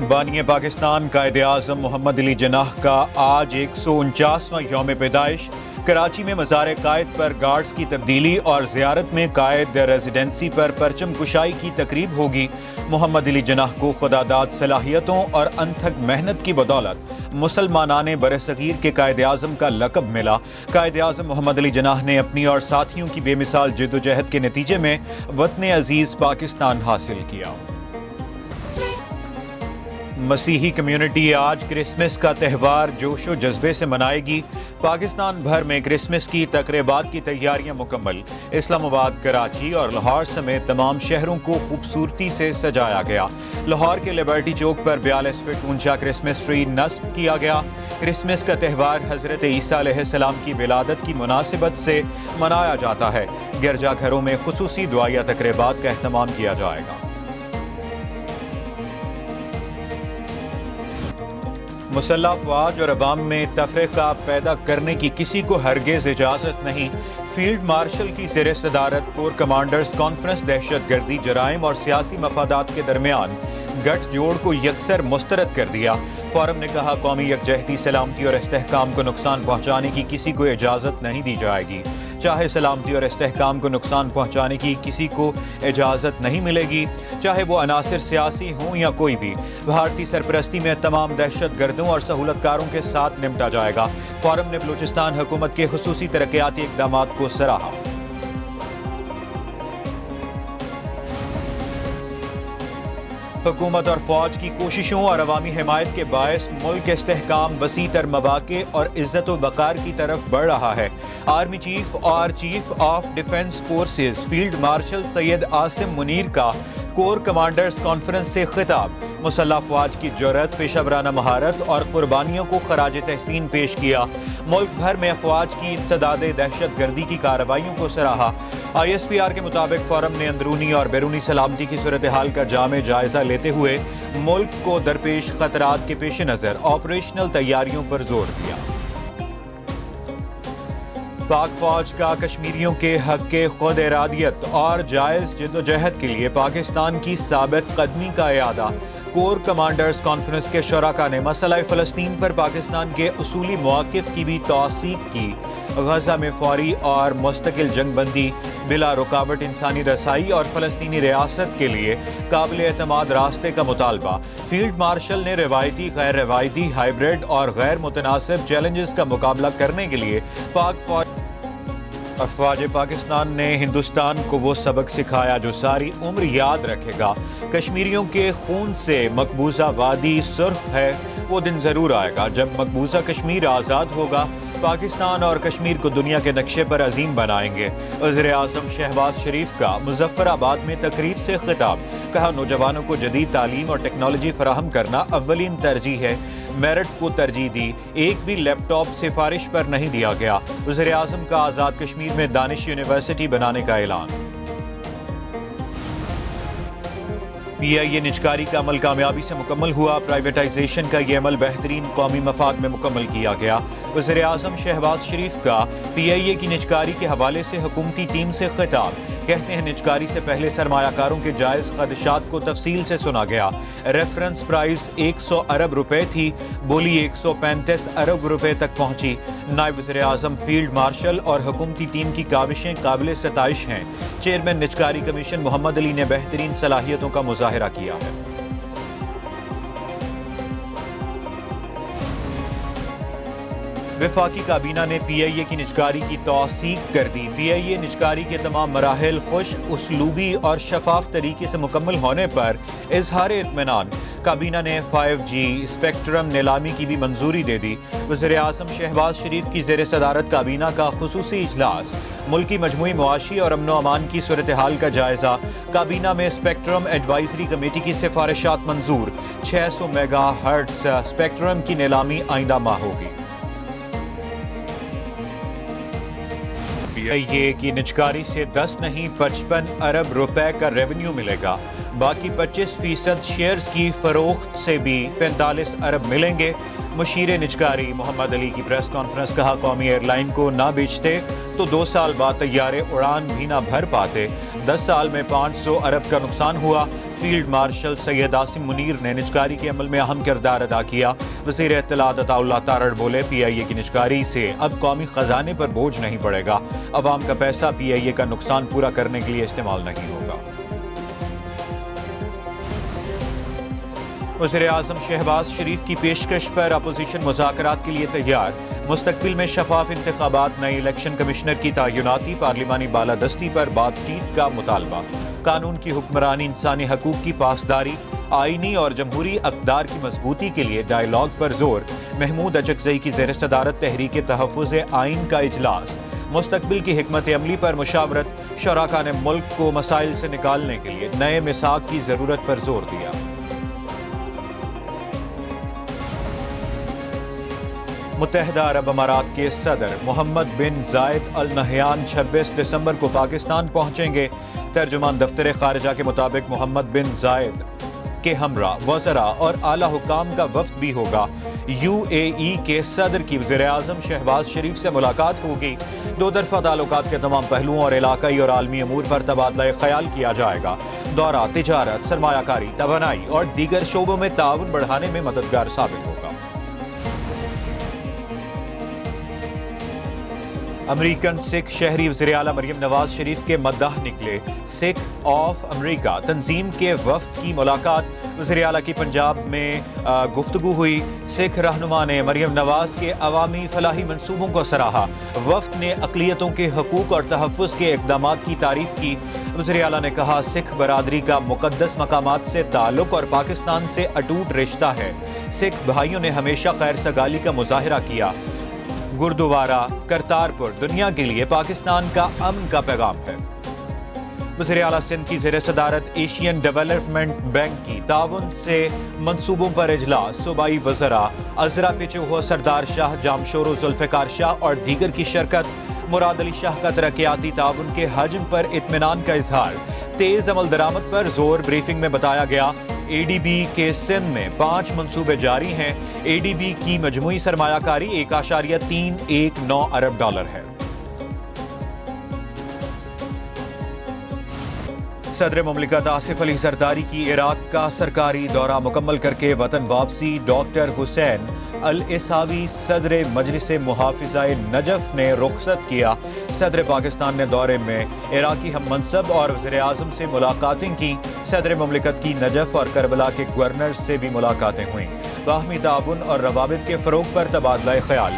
بانی پاکستان قائد اعظم محمد علی جناح کا آج 149واں یوم پیدائش۔ کراچی میں مزار قائد پر گارڈز کی تبدیلی اور زیارت میں قائد ریزیڈنسی پر پرچم کشائی کی تقریب ہوگی۔ محمد علی جناح کو خداداد صلاحیتوں اور انتھک محنت کی بدولت مسلمانان برصغیر کے قائد اعظم کا لقب ملا۔ قائد اعظم محمد علی جناح نے اپنی اور ساتھیوں کی بے مثال جدوجہد کے نتیجے میں وطن عزیز پاکستان حاصل کیا۔ مسیحی کمیونٹی آج کرسمس کا تہوار جوش و جذبے سے منائے گی۔ پاکستان بھر میں کرسمس کی تقریبات کی تیاریاں مکمل۔ اسلام آباد، کراچی اور لاہور سمیت تمام شہروں کو خوبصورتی سے سجایا گیا۔ لاہور کے لبرٹی چوک پر 42 فٹ اونچا کرسمس ٹری نصب کیا گیا۔ کرسمس کا تہوار حضرت عیسیٰ علیہ السلام کی ولادت کی مناسبت سے منایا جاتا ہے۔ گرجا گھروں میں خصوصی دعائیہ تقریبات کا اہتمام کیا جائے گا۔ مسلح افواج اور عوام میں تفرقہ پیدا کرنے کی کسی کو ہرگز اجازت نہیں۔ فیلڈ مارشل کی زیر صدارت کور کمانڈرز کانفرنس دہشت گردی، جرائم اور سیاسی مفادات کے درمیان گٹھ جوڑ کو یکسر مسترد کر دیا۔ فورم نے کہا، قومی یکجہتی، سلامتی اور استحکام کو نقصان پہنچانے کی کسی کو اجازت نہیں دی جائے گی۔ چاہے سلامتی اور استحکام کو نقصان پہنچانے کی کسی کو اجازت نہیں ملے گی، چاہے وہ عناصر سیاسی ہوں یا کوئی بھی۔ بھارتی سرپرستی میں تمام دہشت گردوں اور سہولت کاروں کے ساتھ نمٹا جائے گا۔ فورم نے بلوچستان حکومت کے خصوصی ترقیاتی اقدامات کو سراہا۔ حکومت اور فوج کی کوششوں اور عوامی حمایت کے باعث ملک استحکام، وسیع تر مواقع اور عزت و وقار کی طرف بڑھ رہا ہے۔ آرمی چیف اور chief of defence forces field marshal Syed Asim Munir کا کور کمانڈرز کانفرنس سے خطاب۔ مسلح افواج کی جرأت، پیشہ ورانہ مہارت اور قربانیوں کو خراج تحسین پیش کیا۔ ملک بھر میں افواج کی انسداد دہشت گردی کی کارروائیوں کو سراہا۔ آئی ایس پی آر کے مطابق فورم نے اندرونی اور بیرونی سلامتی کی صورتحال کا جامع جائزہ لیتے ہوئے ملک کو درپیش خطرات کے پیش نظر آپریشنل تیاریوں پر زور دیا۔ پاک فوج کا کشمیریوں کے حق کے خود ارادیت اور جائز جدوجہد کے لیے پاکستان کی ثابت قدمی کا اعادہ۔ کور کمانڈرز کانفرنس کے شرکاء نے مسئلہ فلسطین پر پاکستان کے اصولی مواقف کی بھی توثیق کی۔ غزہ میں فوری اور مستقل جنگ بندی، بلا رکاوٹ انسانی رسائی اور فلسطینی ریاست کے لیے قابل اعتماد راستے کا مطالبہ۔ فیلڈ مارشل نے روایتی، غیر روایتی، ہائبرڈ اور غیر متناسب چیلنجز کا مقابلہ کرنے کے لیے افواج پاکستان نے ہندوستان کو وہ سبق سکھایا جو ساری عمر یاد رکھے گا۔ کشمیریوں کے خون سے مقبوضہ وادی سرخ ہے۔ وہ دن ضرور آئے گا جب مقبوضہ کشمیر آزاد ہوگا۔ پاکستان اور کشمیر کو دنیا کے نقشے پر عظیم بنائیں گے۔ وزیر اعظم شہباز شریف کا مظفر آباد میں تقریب سے خطاب۔ کہا، نوجوانوں کو جدید تعلیم اور ٹیکنالوجی فراہم کرنا اولین ترجیح ہے۔ میرٹ کو ترجیح دی، ایک بھی لیپ ٹاپ سفارش پر نہیں دیا گیا۔ وزیر اعظم کا آزاد کشمیر میں دانش یونیورسٹی بنانے کا اعلان۔ پی آئی اے نجکاری کا عمل کامیابی سے مکمل ہوا۔ پرائیویٹائزیشن کا یہ عمل بہترین قومی مفاد میں مکمل کیا گیا۔ وزیر اعظم شہباز شریف کا پی آئی اے کی نجکاری کے حوالے سے حکومتی ٹیم سے خطاب۔ کہتے ہیں، نجکاری سے پہلے سرمایہ کاروں کے جائز خدشات کو تفصیل سے سنا گیا۔ ریفرنس پرائز 100 ارب روپے تھی، بولی 135 ارب روپے تک پہنچی۔ نائب وزیر اعظم فیلڈ مارشل اور حکومتی ٹیم کی کاوشیں قابل ستائش ہیں۔ چیئرمین نجکاری کمیشن محمد علی نے بہترین صلاحیتوں کا مظاہرہ کیا ہے۔ وفاقی کابینہ نے پی آئی اے کی نجکاری کی توثیق کر دی۔ پی آئی اے نجکاری کے تمام مراحل خشک، اسلوبی اور شفاف طریقے سے مکمل ہونے پر اظہار اطمینان۔ کابینہ نے 5G اسپیکٹرم نیلامی کی بھی منظوری دے دی۔ وزیر اعظم شہباز شریف کی زیر صدارت کابینہ کا خصوصی اجلاس۔ ملکی مجموعی معاشی اور امن و امان کی صورتحال کا جائزہ۔ کابینہ میں اسپیکٹرم ایڈوائزری کمیٹی کی سفارشات منظور۔ 600 میگا ہرٹز اسپیکٹرم کی نیلامی آئندہ ماہ ہوگی۔ پی آئی اے کی نجکاری سے 10 نہیں 55 ارب روپے کا ریونیو ملے گا۔ باقی 25% شیئرز کی فروخت سے بھی 45 ارب ملیں گے۔ مشیر نجکاری محمد علی کی پریس کانفرنس۔ کہا، قومی ایئر لائن کو نہ بیچتے تو 2 سال بعد طیارے اڑان بھی نہ بھر پاتے۔ 10 سال میں 500 ارب کا نقصان ہوا۔ فیلڈ مارشل سید عاصم منیر نے نجکاری کے عمل میں اہم کردار ادا کیا۔ وزیر اطلاعات عطا اللہ تارڑ بولے، پی آئی اے کی نجکاری سے اب قومی خزانے پر بوجھ نہیں پڑے گا، عوام کا پیسہ پی آئی اے کا نقصان پورا کرنے کے لیے استعمال نہیں ہوگا۔ وزیر اعظم شہباز شریف کی پیشکش پر اپوزیشن مذاکرات کے لیے تیار۔ مستقبل میں شفاف انتخابات، نئے الیکشن کمشنر کی تعیناتی، پارلیمانی بالادستی پر بات چیت کا مطالبہ، قانون کی حکمرانی، انسانی حقوق کی پاسداری، آئینی اور جمہوری اقدار کی مضبوطی کے لیے ڈائیلاگ پر زور۔ محمود اچکزئی کی زیر صدارت تحریک تحفظ آئین کا اجلاس، مستقبل کی حکمت عملی پر مشاورت، شرکاء نے ملک کو مسائل سے نکالنے کے لیے نئے میثاق کی ضرورت پر زور دیا۔ متحدہ عرب امارات کے صدر محمد بن زائد ال نہیان 26 دسمبر کو پاکستان پہنچیں گے۔ ترجمان دفتر خارجہ کے مطابق محمد بن زائد کے ہمراہ وزراء اور اعلیٰ حکام کا وفد بھی ہوگا۔ یو اے ای کے صدر کی وزیر اعظم شہباز شریف سے ملاقات ہوگی۔ دو طرفہ تعلقات کے تمام پہلوؤں اور علاقائی اور عالمی امور پر تبادلہ خیال کیا جائے گا۔ دورہ تجارت، سرمایہ کاری، توانائی اور دیگر شعبوں میں تعاون بڑھانے میں مددگار ثابت ہوگا۔ امریکن سکھ شہری وزیر اعلیٰ مریم نواز شریف کے مداح نکلے۔ سکھ آف امریکہ تنظیم کے وفد کی ملاقات، وزیر اعلیٰ کی پنجاب میں گفتگو ہوئی۔ سکھ رہنما نے مریم نواز کے عوامی فلاحی منصوبوں کو سراہا۔ وفد نے اقلیتوں کے حقوق اور تحفظ کے اقدامات کی تعریف کی۔ وزیر اعلیٰ نے کہا، سکھ برادری کا مقدس مقامات سے تعلق اور پاکستان سے اٹوٹ رشتہ ہے۔ سکھ بھائیوں نے ہمیشہ خیر سگالی کا مظاہرہ کیا۔ گردوارہ کرتارپور دنیا کے لیے پاکستان کا امن کا پیغام ہے۔ وزیر اعلیٰ سندھ کی زیر صدارت ایشین ڈیولپمنٹ بینک کی تعاون سے منصوبوں پر اجلاس، صوبائی وزراء عذرا پچوہو، سردار شاہ جامشورو، ذوالفقار شاہ اور دیگر کی شرکت۔ مراد علی شاہ کا ترقیاتی تعاون کے حجم پر اطمینان کا اظہار، تیز عمل درآمد پر زور۔ بریفنگ میں بتایا گیا، اے ڈی بی کے سندھ میں 5 منصوبے جاری ہیں۔ اے ڈی بی کی مجموعی سرمایہ کاری $1.319 ارب ہے۔ صدر مملکت آصف علی زرداری کی عراق کا سرکاری دورہ مکمل کر کے وطن واپسی۔ ڈاکٹر حسین العیساوی صدر مجلس محافظہ نجف نے رخصت کیا۔ صدر پاکستان نے دورے میں عراقی ہم منصب اور وزیر اعظم سے ملاقاتیں کی۔ صدر مملکت کی نجف اور کربلا کے گورنر سے بھی ملاقاتیں ہوئیں۔ باہمی تعاون اور روابط کے فروغ پر تبادلہ خیال۔